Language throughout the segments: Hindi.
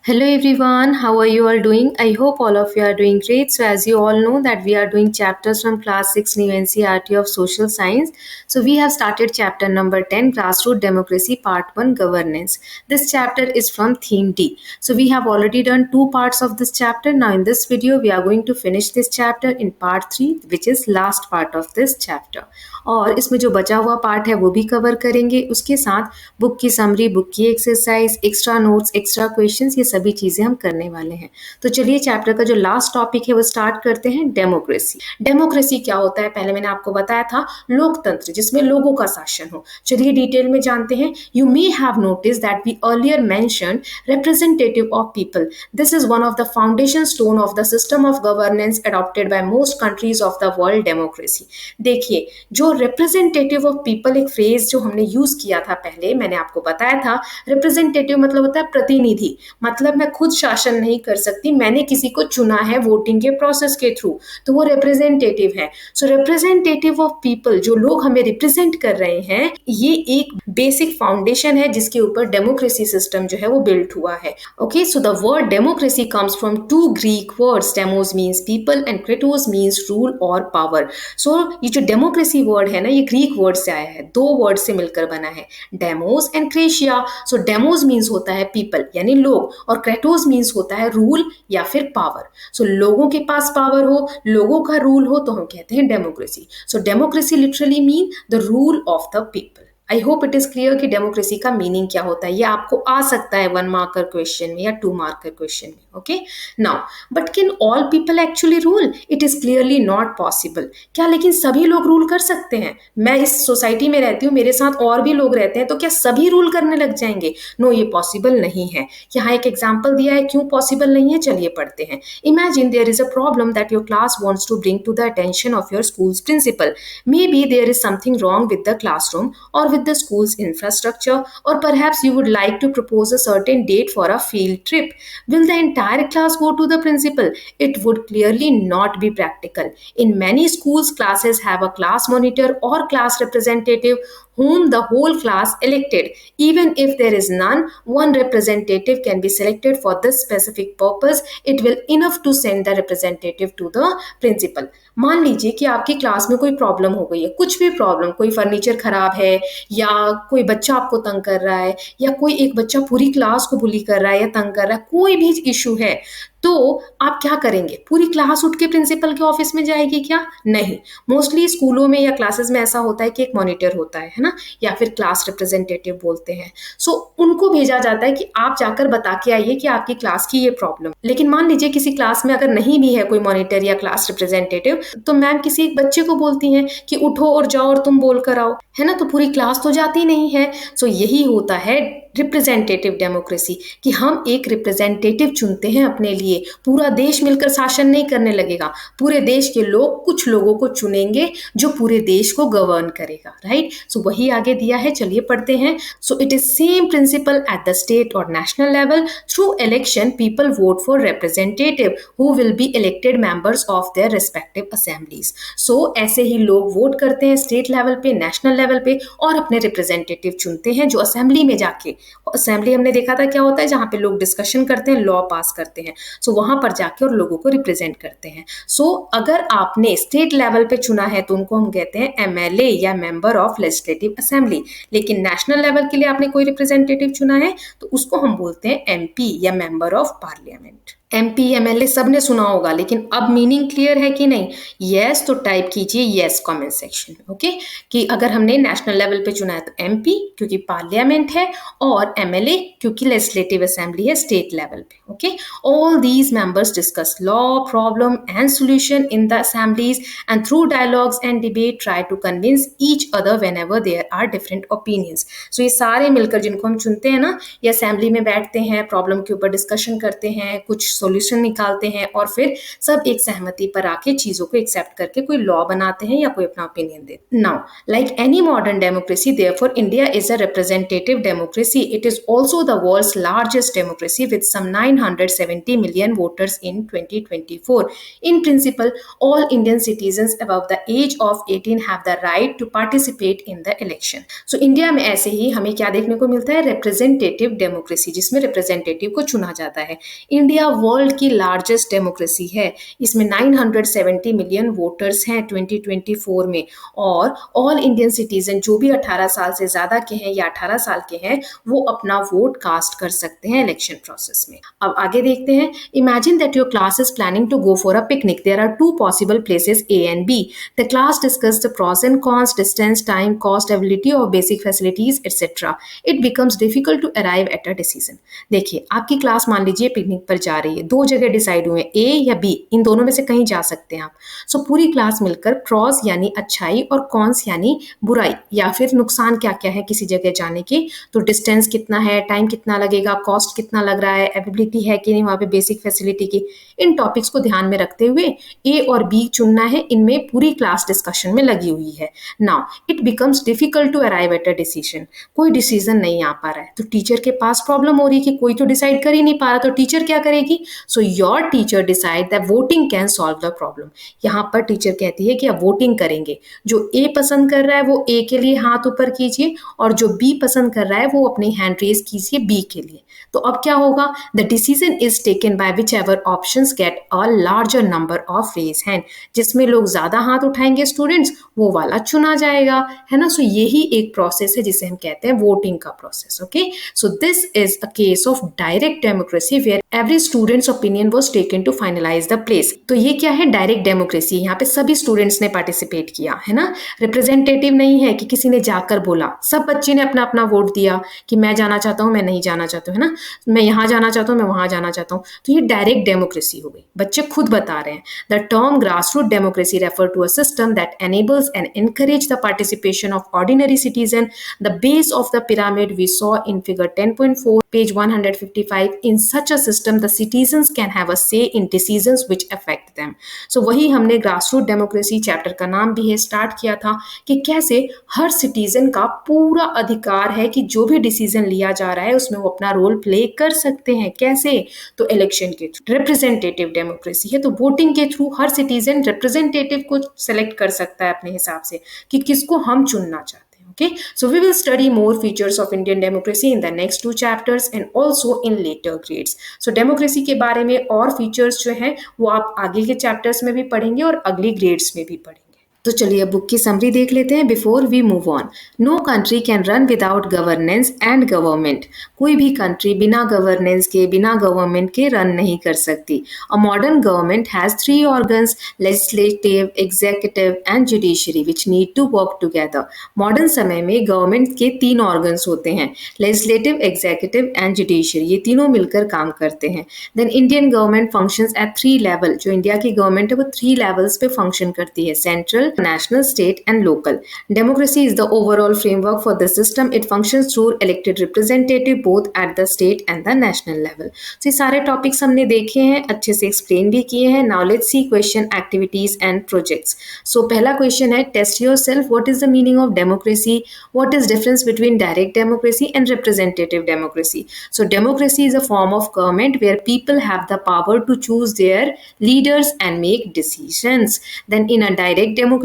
Hello everyone, how are you all doing? I hope all of you are doing great. So as you all know that we are doing chapters from class 6 new NCERT of social science. So we have started chapter number 10 grassroots democracy part 1 governance. This chapter is from theme D. So we have already done two parts of this chapter. Now in this video we are going to finish this chapter in part 3 which is last part of this chapter. और इसमें जो बचा हुआ पार्ट है वो भी कवर करेंगे, उसके साथ बुक की समरी, बुक की exercise, extra notes, extra questions, ये सभी चीजें हम करने वाले हैं। तो चलिए चैप्टर का जो लास्ट टॉपिक है वो स्टार्ट करते हैं, डेमोक्रेसी। डेमोक्रेसी क्या होता है पहले मैंने आपको बताया था, लोकतंत्र जिसमें लोगों का शासन हो। चलिए डिटेल में जानते हैं। You may have notice that we earlier mentioned representative of people. This is one of the foundation stone of the system of governance adopted by most countries of the world, democracy. देखिए जो रिप्रेजेंटेटिव ऑफ पीपल एक फ्रेज जो हमने यूज किया था पहले, मैंने आपको बताया था रिप्रेजेंटेटिव मतलब होता है प्रतिनिधि, मतलब मैं खुद शासन नहीं कर सकती, मैंने किसी को चुना है वोटिंग के प्रोसेस के थ्रू, तो वो रिप्रेजेंटेटिव है। सो रिप्रेजेंटेटिव ऑफ पीपल, जो लोग हमें रिप्रेजेंट कर रहे हैं, ये एक बेसिक फाउंडेशन है जिसके ऊपर डेमोक्रेसी सिस्टम जो है वो बिल्ट हुआ है। Okay, so the word democracy comes from two Greek words, demos means people and kratos means rule और पावर। सो ये जो डेमोक्रेसी वर्ड है ना, ये ग्रीक वर्ड से आया है, दो वर्ड से मिलकर बना है, demos and क्रेशिया। So demos means होता है पीपल यानी लोग, और क्रेटोस मीन्स होता है रूल या फिर पावर। सो लोगों के पास पावर हो, लोगों का रूल हो, तो हम कहते हैं democracy. So democracy literally mean the rule of the people. I hope it is clear कि डेमोक्रेसी का मीनिंग क्या होता है। ये आपको आ सकता है 1 मार्कर क्वेश्चन में या 2 मार्कर क्वेश्चन में। Okay, now but can all people actually rule? It is clearly not possible. क्या लेकिन सभी लोग रूल कर सकते हैं? मैं इस सोसाइटी में रहती हूँ, मेरे साथ और भी लोग रहते हैं, तो क्या सभी रूल करने लग जाएंगे? नो, ये पॉसिबल नहीं है। यहाँ एक एग्जाम्पल दिया है क्यों पॉसिबल नहीं है, चलिए पढ़ते हैं। Imagine there is a problem that your class wants to bring to the attention of your school's principal. Maybe there is something wrong with the classroom or with the school's infrastructure, or perhaps you would like to propose a certain date for a field trip. Will the entire class go to the principal? It would clearly not be practical. In many schools, classes have a class monitor or class representative whom the whole class elected. Even if there is none, one representative can be selected for this specific purpose. It will enough to send the representative to the principal. मान लीजिए कि आपकी क्लास में कोई प्रॉब्लम हो गई है, कुछ भी प्रॉब्लम, कोई फर्नीचर खराब है, या कोई बच्चा आपको तंग कर रहा है, या कोई एक बच्चा पूरी क्लास को बुली कर रहा है या तंग कर रहा है, कोई भी इशू है, तो आप क्या करेंगे? पूरी क्लास उठ के प्रिंसिपल के ऑफिस में जाएगी क्या? नहीं। मोस्टली स्कूलों में या क्लासेस में ऐसा होता है कि एक मॉनिटर होता है ना, या फिर क्लास रिप्रेजेंटेटिव बोलते हैं। सो उनको भेजा जाता है कि आप जाकर बता के आइए कि आपकी क्लास की ये प्रॉब्लम। लेकिन मान लीजिए किसी क्लास में अगर नहीं भी है कोई मॉनिटर या क्लास रिप्रेजेंटेटिव, तो मैम किसी एक बच्चे को बोलती हैं कि उठो और जाओ और तुम बोल कर आओ, है ना, तो पूरी क्लास तो जाती नहीं है। सो यही होता है रिप्रेजेंटेटिव डेमोक्रेसी, कि हम एक रिप्रेजेंटेटिव चुनते हैं अपने लिए। पूरा देश मिलकर शासन नहीं करने लगेगा, पूरे देश के लोग कुछ लोगों को चुनेंगे जो पूरे देश को गवर्न करेगा, राइट। सो वही आगे दिया है, चलिए पढ़ते हैं। So it is same principle at the state और national level. Through election people vote for representative who will be elected members of their respective assemblies. So ऐसे ही लोग वोट करते हैं स्टेट लेवल पे, नेशनल लेवल पे, और अपने रिप्रेजेंटेटिव चुनते हैं जो असेंबली में जाके, असेंबली हमने देखा था क्या होता है, जहां पे लोग डिस्कशन करते हैं, लॉ पास करते हैं। सो वहां पर जाके और लोगों को रिप्रेजेंट करते हैं। सो अगर आपने स्टेट लेवल पे चुना है तो उनको हम कहते हैं एमएलए या मेंबर ऑफ लेजिस्लेटिव असेंबली। लेकिन नेशनल लेवल के लिए आपने कोई रिप्रेजेंटेटिव चुना है तो उसको हम बोलते हैं एमपी या member of parliament. MP MLA सबने सुना होगा, लेकिन अब मीनिंग क्लियर है कि नहीं? यस, तो टाइप कीजिए यस कमेंट सेक्शन में। ओके, कि अगर हमने नेशनल लेवल पे चुना है तो एमपी क्योंकि पार्लियामेंट है, और एमएलए क्योंकि लेजिस्लेटिव असेंबली है स्टेट लेवल पे। Okay, all these members discuss law, problem and solution in the assemblies and through dialogues and debate try to convince each other whenever there are different opinions. So ये सारे मिलकर जिनको हम चुनते हैं ना, ये असेंबली में बैठते हैं, प्रॉब्लम के ऊपर डिस्कशन करते हैं, कुछ सॉल्यूशन निकालते हैं, और फिर सब एक सहमति पर आके चीजों को एक्सेप्ट करके कोई लॉ बनाते हैं या कोई अपना ओपिनियन देते हैं। Now like any modern democracy, therefore India is a representative democracy. It is also the world's largest democracy with some 970 million million voters in 2024. In principle, all Indian citizens above the age of 18 have the right to participate in the election. So India में ऐसे ही हमें क्या देखने को मिलता है, रिप्रेजेंटेटिव डेमोक्रेसी, जिसमें रिप्रेजेंटेटिव को चुना जाता है। इंडिया वर्ल्ड की लार्जेस्ट डेमोक्रेसी है, इसमें 970 मिलियन वोटर्स हैं 2024 में, और ऑल इंडियन सिटीजन जो भी 18 साल से ज्यादा के हैं या 18 साल के हैं वो अपना वोट कास्ट कर सकते हैं इलेक्शन प्रोसेस में। अब आगे देखते हैं। Imagine that your class is planning to go for a picnic. There are two possible places A and B. The class discussed the pros and cons, distance, time, cost, availability of basic facilities, etc. It becomes difficult to arrive at a decision. देखिए, आपकी क्लास मान लीजिए पिकनिक पर जा रही है, दो जगह डिसाइड हुए, A या B, इन दोनों में से कहीं जा सकते हैं आप। सो पूरी क्लास मिलकर प्रॉस यानी अच्छाई और कॉन्स यानी बुराई या फिर नुकसान क्या क्या है किसी जगह जाने के, तो डिस्टेंस कितना है, टाइम कितना लगेगा, कॉस्ट कितना लग रहा है, अवेलेबिलिटी है कि नहीं वहाँ पे बेसिक फैसिलिटी की, इन टॉपिक्स को ध्यान में रखते हुए A और B चुनना है। इनमें पूरी क्लास डिस्कशन में लगी हुई है। Now it becomes difficult to arrive at a decision. कोई डिसीजन नहीं आ पा रहा है, तो टीचर के पास प्रॉब्लम हो रही है कि कोई तो डिसाइड कर ही नहीं पा रहा, तो टीचर क्या करेगी? So your teacher decide that voting can solve the problem. यहाँ पर टीचर कहती है कि अब वोटिंग करेंगे, जो A पसंद कर रहा है वो A के लिए हाथ ऊपर कीजिए, और जो B पसंद कर रहा है वो अपनी हैंड रेज कीजिए B के लिए। तो अब क्या होगा? The decision is taken by whichever options get a larger number of raise hand. जिसमें लोग ज्यादा हाथ उठाएंगे स्टूडेंट्स, वो वाला चुना जाएगा, है ना। सो यही एक प्रोसेस है जिसे हम कहते हैं वोटिंग का process. Okay, so this is a case of direct democracy where every student's opinion was taken to finalise the place. तो ये क्या है? Direct democracy. यहाँ पे सभी स्टूडेंट्स ने पार्टिसिपेट किया, है ना। रिप्रेजेंटेटिव नहीं है कि किसी ने जाकर बोला, सब बच्चे ने अपना अपना वोट दिया कि मैं जाना चाहता हूँ, मैं नहीं जाना चाहता हूँ, है ना, मैं यहाँ जाना चाहता हूँ, मैं वहां जाना चाहता हूँ। तो ये डायरेक्ट डेमोक्रेसी हो गई, बच्चे खुद बता रहे हैं। The term grassroot democracy refer to a system that enables and encourage the participation of ordinary citizen. The base of the pyramid we saw in figure 10.4 page 155. In such a system the citizens can have a say in decisions which affect them. So वही हमने ग्रासरूट डेमोक्रेसी चैप्टर का नाम भी है स्टार्ट किया था कि कैसे हर सिटीजन का पूरा अधिकार है कि जो भी डिसीजन लिया जा रहा है उसमें वो अपना रोल प्ले कर सकते हैं। कैसे? तो इलेक्शन के थ्रू। रिप्रेजेंटेटिव डेमोक्रेसी है तो वोटिंग के थ्रू हर सिटीजन रिप्रेजेंटेटिव को सेलेक्ट कर सकता है अपने हिसाब से कि किसको हम चुनना चाहते हैं। Okay, so we will study more features of Indian democracy in the next two chapters and also in later grades. So democracy के बारे में और features जो हैं वो आप आगे के chapters में भी पढ़ेंगे और अगली grades में भी पढ़ेंगे। तो चलिए अब बुक की समरी देख लेते हैं before we move on. No country can run without governance and government. कोई भी कंट्री बिना गवर्नेंस के, बिना गवर्नमेंट के रन नहीं कर सकती। A modern government has three organs, legislative, executive and judiciary, which need to work together. Modern समय में गवर्नमेंट के तीन ऑर्गन्स होते हैं, लेजिस्लेटिव, एग्जीक्यूटिव एंड जुडिशरी, ये तीनों मिलकर काम करते हैं। Then Indian government functions at three level. जो इंडिया की गवर्नमेंट है वो थ्री लेवल्स पे फंक्शन करती है, central, national, state and local. Democracy is the overall framework for the system. It functions through elected representative both at the state and the national level. So ये सारे टॉपिक्स हमने देखे हैं, अच्छे से एक्सप्लेन भी किए हैं। Now let's see question, activities and projects. So पहला क्वेश्चन है, test yourself. What is the meaning of democracy? What is difference between direct democracy and representative democracy? So democracy is a form of government where people have the power to choose their leaders and make decisions. Then in a direct democracy,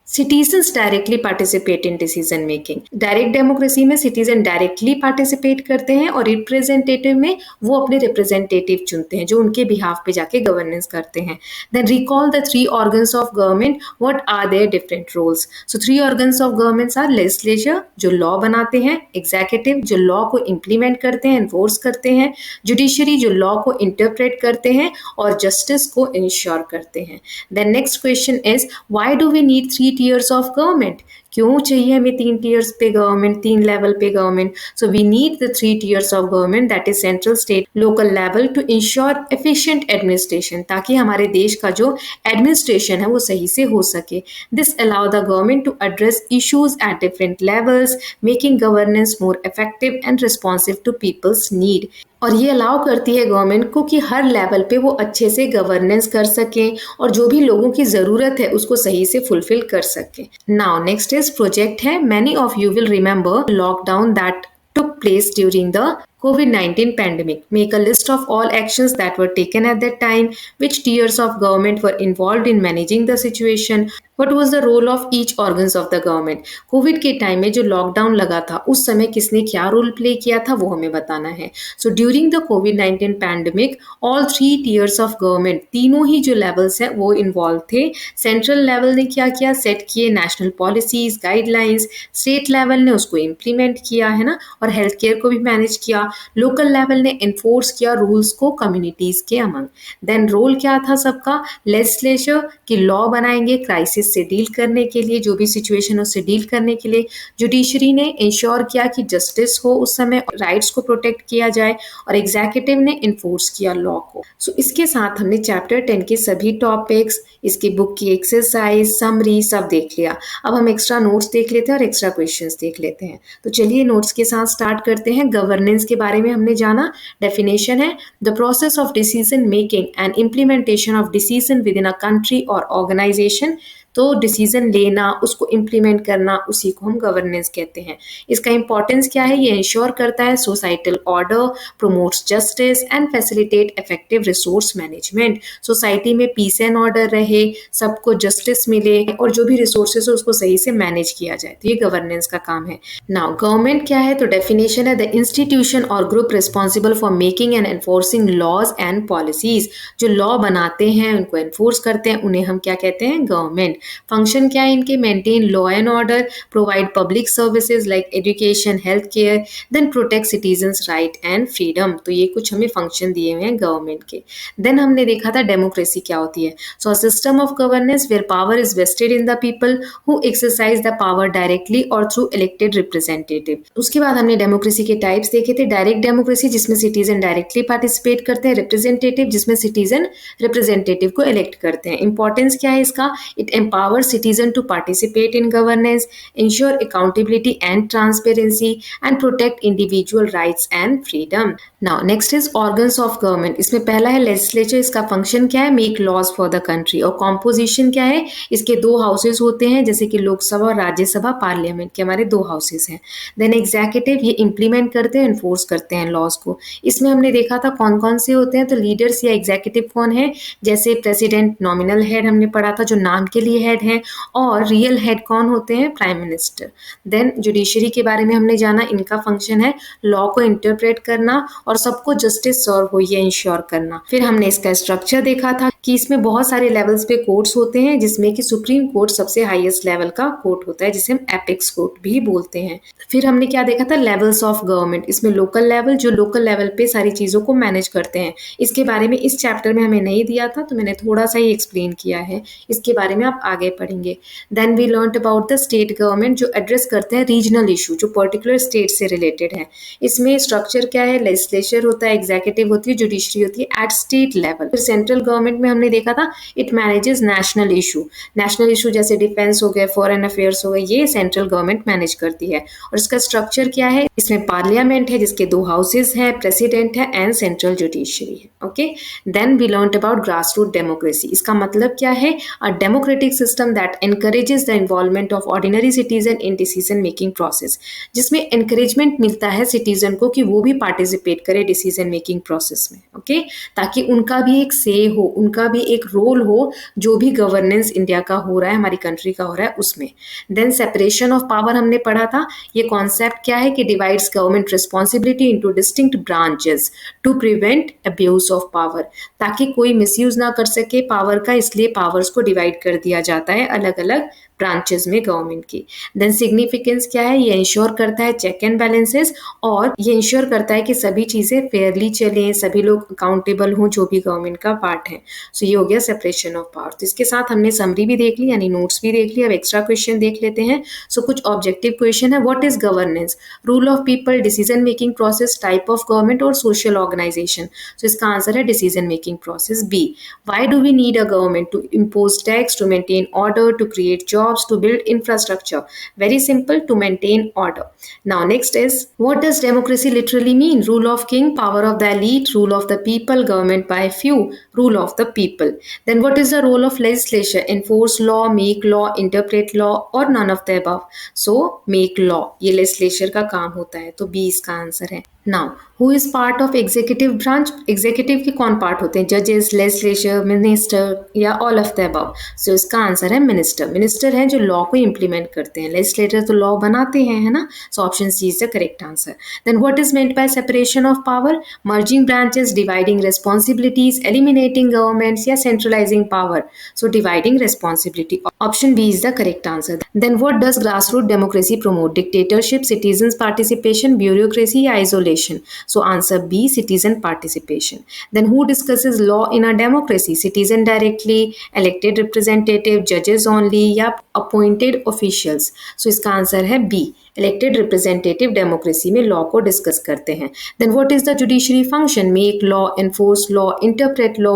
citizens directly participate in decision making. Direct democracy में सिटीजन डायरेक्टली पार्टिसिपेट करते हैं और रिप्रेजेंटेटिव में वो अपने रिप्रेजेंटेटिव चुनते हैं जो उनके बिहाफ पे जाके गवर्नेंस करते हैं। Then recall the three organs of government, what are their different roles. So three organs of governments are legislature जो लॉ बनाते हैं, एग्जीक्यूटिव जो लॉ को इम्प्लीमेंट करते हैं, एनफोर्स करते हैं, जुडिशरी जो लॉ को इंटरप्रेट करते हैं और जस्टिस को इंश्योर करते हैं। Then next question is, why do we need three tiers of government? क्यों चाहिए हमें तीन टीयर्स पे गवर्नमेंट, तीन लेवल पे government? So we need the three tiers of government, that is central, state, local level, to ensure efficient administration, ताकि हमारे देश का जो एडमिनिस्ट्रेशन है वो सही से हो सके। This allow the government to address issues at different levels, making governance more effective and responsive to people's need. और ये अलाउ करती है गवर्नमेंट को कि हर लेवल पे वो अच्छे से गवर्नेंस कर सकें और जो भी लोगों की ज़रूरत है उसको सही से फुलफिल कर सकें। नाउ नेक्स्ट इज प्रोजेक्ट है, many of you will remember lockdown that took place during the COVID-19 pandemic. Make a list of all actions that were taken at that time, which tiers of government were involved in managing the situation, what was the role of each organs of the government. Covid के टाइम में जो लॉकडाउन लगा था उस समय किसने क्या रोल प्ले किया था वो हमें बताना है. So during the covid pandemic all three tiers of government, तीनों ही जो लेवल्स हैं वो इन्वॉल्व थे. सेंट्रल लेवल ने क्या किया, सेट किए national policies guidelines, state level ने उसको इम्प्लीमेंट किया है ना, और हेल्थ केयर को भी मैनेज किया. लोकल लेवल ने इन्फोर्स किया रूल्स को कम्युनिटीज के अमंग. देन रोल क्या था सबका, लेजिस्लेचर की लॉ बनाएंगे क्राइसिस से डील करने के लिए, जो भी सिचुएशन है उससे डील करने के लिए. जुडिशरी ने इंश्योर किया कि जस्टिस हो, उस समय राइट्स को प्रोटेक्ट किया जाए, और एग्जीक्यूटिव ने इन्फोर्स किया लॉ को. सो इसके साथ हमने चैप्टर 10 के सभी टॉपिक्स, इसकी बुक की एक्सरसाइज, समरी सब देख लिया. अब हम एक्स्ट्रा नोट्स देख लेते हैं और एक्स्ट्रा क्वेश्चंस देख लेते हैं. तो चलिए नोट्स के साथ स्टार्ट करते हैं. गवर्नेंस के बारे में हमने जाना. डेफिनेशन है the process of decision making and implementation of decision with in a country और ऑर्गेनाइजेशन. तो डिसीजन लेना, उसको इम्प्लीमेंट करना, उसी को हम गवर्नेंस कहते हैं. इसका इंपॉर्टेंस क्या है, ये इंश्योर करता है societal order, promotes justice and facilitate effective resource management. Society में पीस एंड ऑर्डर रहे, सबको जस्टिस मिले, और जो भी रिसोर्सेज है उसको सही से मैनेज किया जाए. तो ये गवर्नेंस का काम है. नाउ गवर्नमेंट क्या है, तो डेफिनेशन है द इंस्टीट्यूशन और group responsible for making and enforcing laws and policies. जो लॉ बनाते हैं, उनको एनफोर्स करते हैं, उन्हें हम क्या कहते हैं, गवर्नमेंट. फंक्शन क्या है इनके, maintain law and order, provide public services like education, health care, then protect citizens right and freedom. तो ये कुछ हमें फंक्शन दिए हुए हैं गवर्नमेंट के. देन हमने देखा था डेमोक्रेसी क्या होती है. So a system of governance where power is vested in the people who exercise the power directly और थ्रू इलेक्टेड रिप्रेजेंटेटिव. उसके बाद हमने डेमोक्रेसी के टाइप्स देखे थे. डायरेक्ट डेमोक्रेसी जिसमें सिटीजन डायरेक्टली पार्टिसिपेट करते हैं, रिप्रेजेंटेटिव जिसमें सिटीजन रिप्रेजेंटेटिव को इलेक्ट करते हैं. इंपॉर्टेंस क्या है इसका, it empower citizen to participate in governance, ensure accountability and transparency, and protect individual rights and freedom. Now next is organs of government. इसमें पहला है legislature. इसका function क्या है, make laws for the country. और composition क्या है, इसके दो houses होते हैं, जैसे कि लोकसभा और राज्यसभा, पार्लियामेंट के हमारे दो houses हैं. Then executive, ये implement करते हैं, enforce करते हैं laws को. इसमें हमने देखा था कौन कौन से होते हैं. तो leaders या executive कौन है, जैसे president nominal head हमने पढ़ा था जो नाम के लिए हेड हैं, और रियल हेड कौन होते हैं, प्राइम मिनिस्टर. देन जुडिशरी के बारे में हमने जाना. इनका फंक्शन है लॉ को इंटरप्रेट करना और सबको जस्टिस सर्व हो ये इंश्योर करना. फिर हमने इसका स्ट्रक्चर देखा था कि इसमें बहुत सारे लेवल्स पे कोर्ट्स होते हैं, जिसमें कि सुप्रीम कोर्ट सबसे हाईएस्ट लेवल का कोर्ट होता है, जिसे हम एपेक्स कोर्ट भी बोलते हैं. फिर हमने क्या देखा था, लेवल्स ऑफ गवर्नमेंट. इसमें लोकल लेवल, जो लोकल लेवल पे सारी चीजों को मैनेज करते हैं. इसके बारे में इस चैप्टर में हमें नहीं दिया था, तो मैंने थोड़ा सा ही एक्सप्लेन किया है. इसके बारे में आप आगे पढ़ेंगे. Then we learned about the state government, जो एड्रेस करते हैं रीजनल इशू जो पर्टिकुलर स्टेट से रिलेटेड है. इसमें स्ट्रक्चर क्या है, लेजिस्लेचर होता है, एग्जीक्यूटिव होती है, जुडिशरी होती है एट स्टेट लेवल. फिर सेंट्रल गवर्नमेंट में हमने देखा था it manages national issue. National issue जैसे डिफेंस हो गए, फॉरेन अफेयर्स हो गए, ये सेंट्रल गवर्नमेंट मैनेज करती है. और इसका स्ट्रक्चर क्या है, इसमें पार्लियामेंट है जिसके दो हाउसेज हैं, प्रेसिडेंट है एंड सेंट्रल जुडिशरी है. Okay. Then we learned about grass root democracy. इसका मतलब क्या है, a democratic system that encourages the involvement of ordinary citizen in decision making process. जिसमें encouragement मिलता है citizen को कि वो भी participate करे decision making process में. ओके. ताकि उनका भी एक say हो, उनका भी एक रोल हो, जो भी गवर्नेंस इंडिया का हो रहा है, हमारी कंट्री का हो रहा है उसमें. देन सेपरेशन ऑफ पावर हमने पढ़ा था. ये कॉन्सेप्ट क्या है कि divides government responsibility into distinct branches to prevent abuse of power. ताकि कोई मिसयूज ना कर सके पावर का, इसलिए पावर्स को डिवाइड कर दिया जाता है अलग अलग ब्रांचेस में गवर्नमेंट की. देन सिग्निफिकेंस क्या है, ये इंश्योर करता है चेक एंड बैलेंसेस, और ये इंश्योर करता है कि सभी चीजें फेयरली चलें, सभी लोग अकाउंटेबल हों जो भी गवर्नमेंट का पार्ट है. सो ये हो गया सेपरेशन ऑफ पावर. तो इसके साथ हमने समरी भी देख ली, यानी नोट्स भी देख ली. अब एक्स्ट्रा क्वेश्चन देख लेते हैं. सो कुछ ऑब्जेक्टिव क्वेश्चन है. What is governance, rule of people, decision making process, type of government और सोशल ऑर्गेनाइजेशन. सो इसका आंसर है decision making process. B, why do we need a government, to impose tax, to maintain order, to create jobs, to build infrastructure. Very simple, to maintain order. Now next is, what does democracy literally mean? Rule of king, power of the elite, rule of the people, government by few, rule of the people. Then what is the role of legislature? Enforce law, make law, interpret law, or none of the above. So make law, ये legislature का काम होता है. तो B इसका आंसर है. Now who is part of executive branch? Executive के कौन पार्ट होते हैं? जजेस, लेजिस्लेचर, मिनिस्टर या ऑल ऑफ द अबव? सो इसका आंसर है मिनिस्टर। मिनिस्टर है जो लॉ को इंप्लीमेंट करते हैं, लेजिस्लेटर तो लॉ बनाते हैं, है ना? So option C is the correct answer. Then what is meant by separation of power? Merging branches, dividing responsibilities, eliminating governments या centralising power? So dividing responsibility, option B is the correct answer. Then what does grass root democracy promote? Dictatorship, citizen participation, bureaucracy या isolation? So answer B, citizen participation. Then who discusses law in a democracy? Citizen directly, elected representative, judges only या appointed officials? So इसका आंसर है B, इलेक्टेड रिप्रेजेंटेटिव डेमोक्रेसी में लॉ को डिस्कस करते हैं। Then what is the judiciary function? Make law, enforce law, interpret law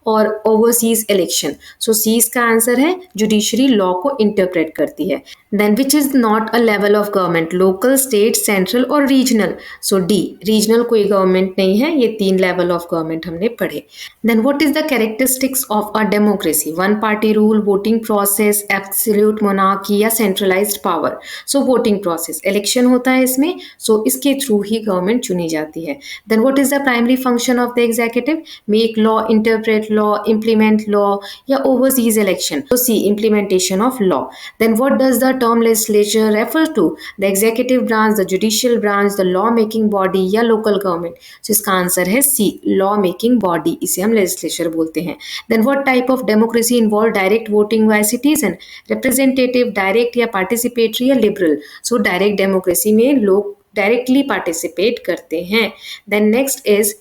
और ओवरसीज इलेक्शन? सो सी इसका आंसर है, जुडिशरी लॉ को इंटरप्रेट करती है। Then which is not a level of government? Local, state, central और रीजनल? सो डी, रीजनल कोई गवर्नमेंट नहीं है, ये 3 लेवल ऑफ गवर्नमेंट हमने पढ़े। Then what is the characteristics of a democracy? One party rule, voting process, absolute monarchy या सेंट्रलाइज्ड पावर? सो वोटिंग प्रोसेस, इलेक्शन होता है इसमें, सो इसके थ्रू ही गवर्नमेंट चुनी जाती है। Then what is the primary function of the executive? Make law, interpret law, implement law या ओवरसीज इलेक्शन? तो C, implementation of law. Then what does the term legislature refer to? The executive branch, the judicial branch, the law making body या लोकल गवर्नमेंट? सो इसका आंसर है सी, लॉ मेकिंग बॉडी, इसे हम लेजिस्लेचर बोलते हैं। Then what type of democracy involve direct voting by citizen? Representative, direct या पार्टिसिपेटरी या लिबरल? सो डायरेक्ट डेमोक्रेसी में लोग डायरेक्टली पार्टिसिपेट करते हैं। Then next is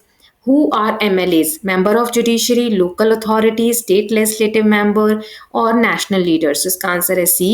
who are MLAs? Member of Judiciary, local authorities, state legislative member और national leaders? इसका आंसर है C,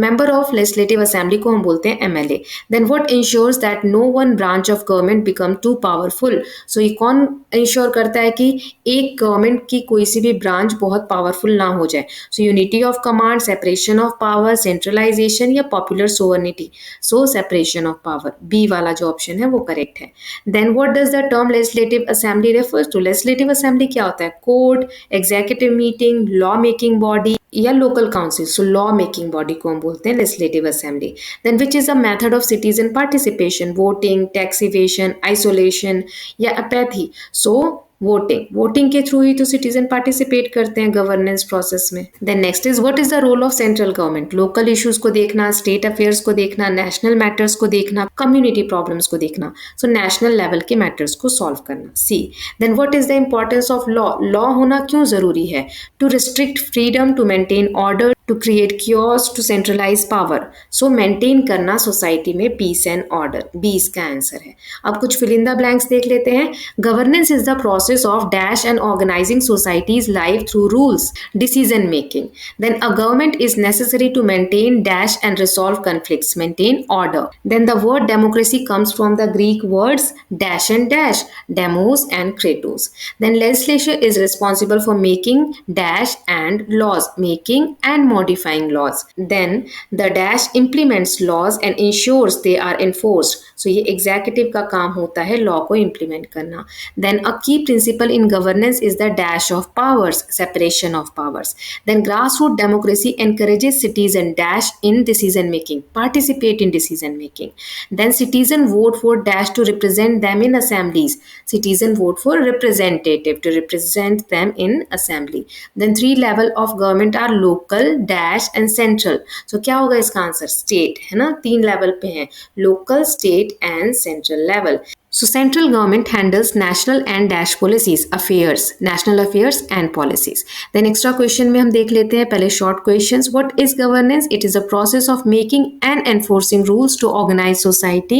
member of legislative assembly को हम बोलते हैं MLA. Then what ensures that no one branch of government become too powerful? So ये कौन इंश्योर करता है कि एक गवर्नमेंट की कोई सी भी ब्रांच बहुत पावरफुल ना हो जाए? So unity of command, separation of power, centralisation या popular sovereignty? So separation of power, B वाला जो ऑप्शन है वो करेक्ट है। Then what does the term legislative assembly refers to? Legislative assembly क्या होता है? Court, executive meeting, law making body या local council? So law making body को हम बोलते हैं legislative assembly. Then which is a method of citizen participation? Voting, tax evasion, isolation या अपैथी? सो वोटिंग, वोटिंग के थ्रू ही तो सिटीजन पार्टिसिपेट करते हैं गवर्नेंस प्रोसेस में। Then next is what is the role of central government? Local issues को देखना, स्टेट अफेयर्स को देखना, नेशनल मैटर्स को देखना, कम्युनिटी प्रॉब्लम्स को देखना? सो नेशनल लेवल के मैटर्स को सॉल्व करना, C. Then what is the importance of law? Law होना क्यों जरूरी है? To restrict freedom, to maintain order, to create cures, to centralize power? So maintain करना सोसाइटी में पीस एंड ऑर्डर, बी इसका आंसर है। अब कुछ फिल इन द ब्लैंक्स देख लेते हैं। Governance is the process of dash and organizing society's life through rules, decision making. Then a government is necessary to maintain dash and resolve conflicts, maintain order. Then the word democracy comes from the Greek words dash and dash, demos and kratos. Then legislature is responsible for making dash and laws, making and modifying laws. Then the dash implements laws and ensures they are enforced. So ये executive का काम होता है law को implement करना. Then a key principle in governance is the dash of powers, separation of powers. Then grassroots democracy encourages citizen dash in decision making, participate in decision making. Then citizen vote for dash to represent them in assemblies. Citizen vote for representative to represent them in assembly. Then 3 level of government are local, dash and central. So क्या होगा इसका आंसर? स्टेट है ना, 3 लेवल पे है, local, state and central level. So central government handles national and dash policies, affairs, national affairs and policies. Then extra question में हम देख लेते हैं पहले short questions. What is governance? It is a process of making and enforcing rules to organize society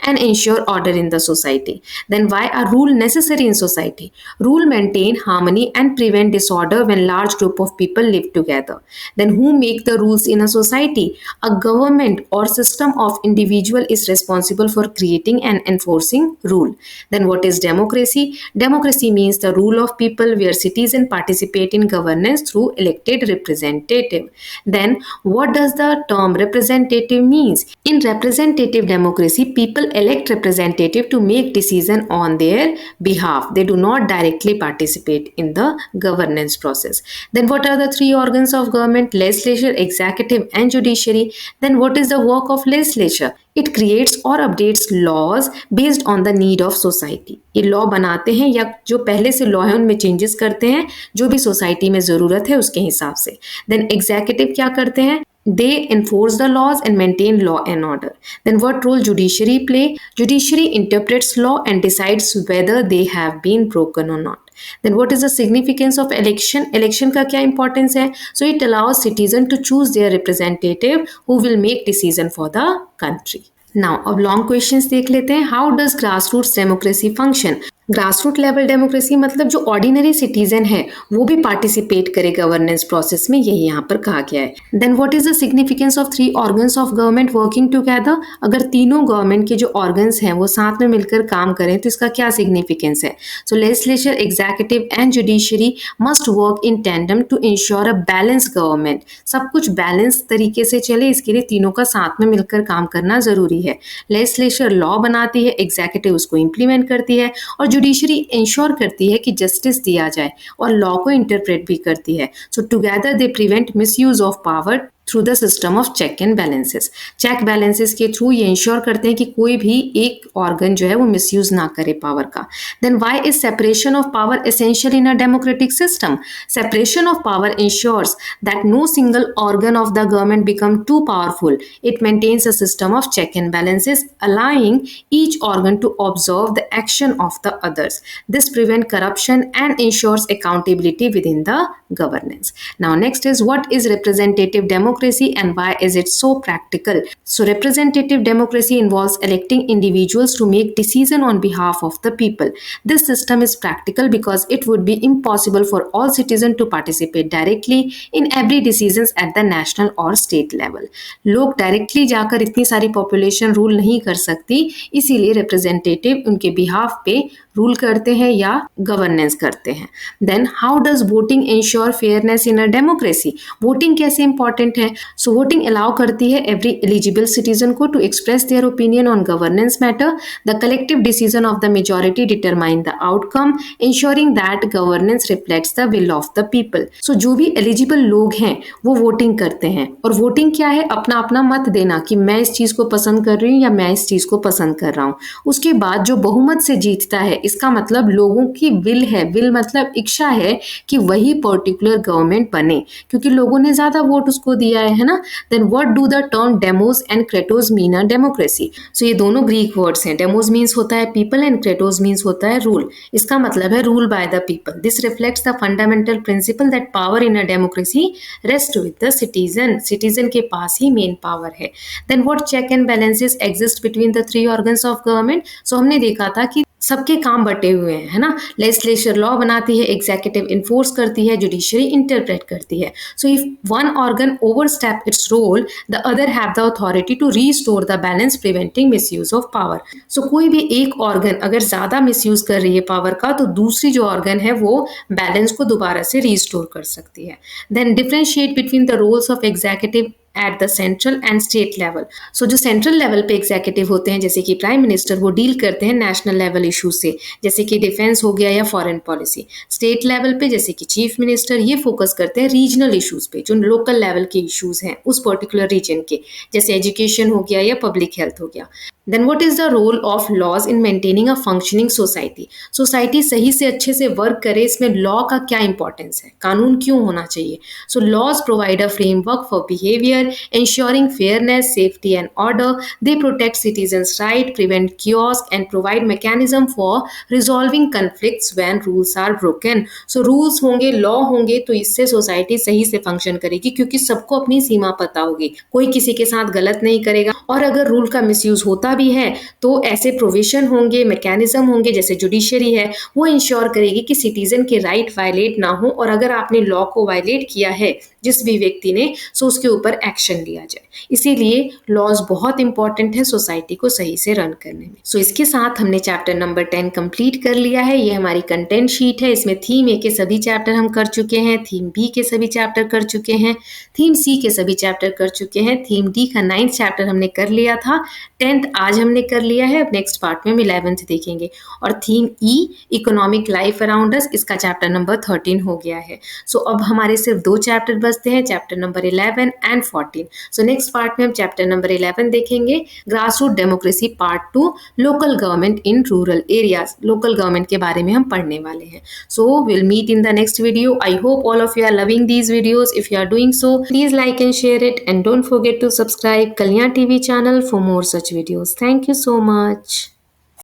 and ensure order in the society. Then why are rule necessary in society? Rule maintain harmony and prevent disorder when large group of people live together. Then who make the rules in a society? A government or system of individual is responsible for creating and enforcing rule. Then what is democracy? Democracy means the rule of people where citizens participate in governance through elected representative. Then what does the term representative means? In representative democracy, people elect representative to make decision on their behalf. They do not directly participate in the governance process. Then what are the 3 organs of government? Legislature, executive and judiciary. Then what is the work of legislature? It creates और updates laws based on the need of society. ये लॉ बनाते हैं या जो पहले से लॉ है उनमें चेंजेस करते हैं जो भी सोसाइटी में ज़रूरत है उसके हिसाब से। देन एग्जीक्यूटिव क्या करते हैं? They enforce the laws and maintain law and order. Then what role judiciary play? Judiciary interprets law and decides whether they have been broken or not. Then what is the significance of election? Election का क्या importance है? So it allows citizen to choose their representative who will make decision for the country. Now अब long questions देख लेते हैं. How does grassroots democracy function? Grassroot level democracy मतलब जो ऑर्डिनरी सिटीजन है वो भी पार्टिसिपेट करे गवर्नेंस प्रोसेस में, यही यहाँ पर कहा गया है। Then what is the significance of 3 organs of government working together? अगर तीनों गवर्नमेंट के जो ऑर्गन्स हैं वो साथ में मिलकर काम करें तो इसका क्या सिग्निफिकेंस है? So legislature, executive and judiciary must work in tandem to ensure a balance government. सब कुछ बैलेंस तरीके से चले इसके लिए तीनों का साथ में मिलकर काम करना जरूरी है। लेजिस्लेचर लॉ बनाती है, एग्जीक्यूटिव उसको इम्प्लीमेंट करती है और जुडिशरी इंश्योर करती है कि जस्टिस दिया जाए और लॉ को इंटरप्रेट भी करती है। So together they prevent misuse of power through the system of check and balances. Check balances के थ्रू ये इंश्योर करते हैं कि कोई भी एक ऑर्गन जो है वो मिसयूज ना करे पावर का। Then why is separation of power essential in a democratic system? Separation of power ensures that no single organ of the government become too powerful. It maintains a system of check and balances, allowing each organ to observe the action of the others. This prevents corruption and ensures accountability within the governance. Now next is what is representative democracy and why is it so practical? So representative democracy involves electing individuals to make decision on behalf of the people. This system is practical because it would be impossible for all citizens to participate directly in every decisions at the national or state level. लोग डायरेक्टली जाकर इतनी सारी पॉपुलेशन रूल नहीं कर सकती, इसीलिए रिप्रेजेंटेटिव उनके बिहाफ पे रूल करते हैं या गवर्नेंस करते हैं। Then how does voting ensure fairness in a democracy? Voting कैसे इंपॉर्टेंट है? सो वोटिंग अलाउ करती है एवरी एलिजिबल सिटीजन को to express their opinion on governance matter. The collective decision of the majority determine the outcome, ensuring that governance reflects the will of the people. So जो भी एलिजिबल लोग हैं वो वोटिंग करते हैं, और वोटिंग क्या है? अपना अपना मत देना कि मैं इस चीज को पसंद कर रही हूँ या मैं इस चीज को पसंद कर रहा हूँ। उसके बाद जो बहुमत से जीतता है इसका मतलब लोगों की विल है, विल मतलब इच्छा है कि वही पर्टिकुलर गवर्नमेंट बने क्योंकि लोगों ने ज्यादा वोट उसको दिया है ना। Then what do the term demos and kratos mean a democracy? So ये दोनों ग्रीक वर्ड्स हैं। डेमोस मीन्स होता है पीपल एंड क्रेटोस मीन्स होता है रूल। इसका मतलब है rule by the people. This reflects the fundamental principle that power in a democracy rest with the citizen. Citizen के पास ही मेन पावर है। Then what check and balances exist between the 3 organs of government? So हमने देखा था कि सबके काम बटे हुए हैं, है ना। लेजिस्लेचर लॉ बनाती है, एग्जीक्यूटिव इन्फोर्स करती है, जुडिशरी इंटरप्रेट करती है। So if one organ overstep its role, the other have the authority to restore the balance, preventing misuse of power. So कोई भी एक ऑर्गन अगर ज्यादा मिसयूज कर रही है पावर का तो दूसरी जो ऑर्गन है वो बैलेंस को दोबारा से रीस्टोर कर सकती है। Then differentiate between the roles of executive at the central and state level. So जो सेंट्रल लेवल पे एग्जीक्यूटिव होते हैं जैसे कि प्राइम मिनिस्टर, वो डील करते हैं नेशनल लेवल इशूज से जैसे कि डिफेंस हो गया या फॉरेन पॉलिसी। स्टेट लेवल पे जैसे कि चीफ मिनिस्टर ये फोकस करते हैं रीजनल इशूज पे, जो लोकल लेवल के इशूज हैं उस पर्टिकुलर रीजन के, जैसे एजुकेशन हो गया या पब्लिक हेल्थ हो गया। Then what is the role of laws in maintaining a functioning society? Society सही से अच्छे से वर्क करे, इसमें लॉ का क्या इंपॉर्टेंस है, कानून क्यों होना चाहिए? So laws provide a framework for behaviour, ensuring fairness, safety and order. They protect citizens' right, prevent chaos and provide mechanism for resolving conflicts when rules are broken. So rules होंगे, law होंगे तो इससे सोसाइटी सही से फंक्शन करेगी क्योंकि सबको अपनी सीमा पता होगी, कोई किसी के साथ गलत नहीं करेगा। और अगर रूल का मिसयूज होता भी है तो ऐसे प्रोविजन होंगे, मैकेनिज्म होंगे, जैसे जुडिशरी है वो इंश्योर करेगी कि सिटीजन के राइट वायलेट ना हो, और अगर आपने लॉ को वायलेट किया है जिस भी व्यक्ति ने, सो उसके ऊपर एक्शन लिया जाए। इसीलिए लॉज बहुत इंपॉर्टेंट है सोसाइटी को सही से रन करने में। सो इसके साथ हमने चैप्टर नंबर 10 कंप्लीट कर लिया है। ये हमारी कंटेंट शीट है, इसमें थीम ए के सभी चैप्टर हम कर चुके हैं, थीम बी के सभी चैप्टर कर चुके हैं, थीम सी के सभी चैप्टर कर चुके हैं, थीम डी का 9th चैप्टर हमने कर लिया था, 10th आज हमने कर लिया है। अब नेक्स्ट पार्ट में हम 11th देखेंगे। और थीम ई इकोनॉमिक लाइफ अराउंड अस, इसका चैप्टर नंबर 13 हो गया है। सो अब हमारे सिर्फ 2 चैप्टर बच समझते हैं chapter number 11 and 14। So next part में हम चैप्टर नंबर 11 देखेंगे, grass root democracy part 2, local government in rural areas. Local government के बारे में हम पढ़ने वाले हैं। So will meet in the next video. I hope all of you are loving these videos. If you are doing so, please like and share it, and don't forget to subscribe Kalyan TV channel for more such videos. Thank you so much.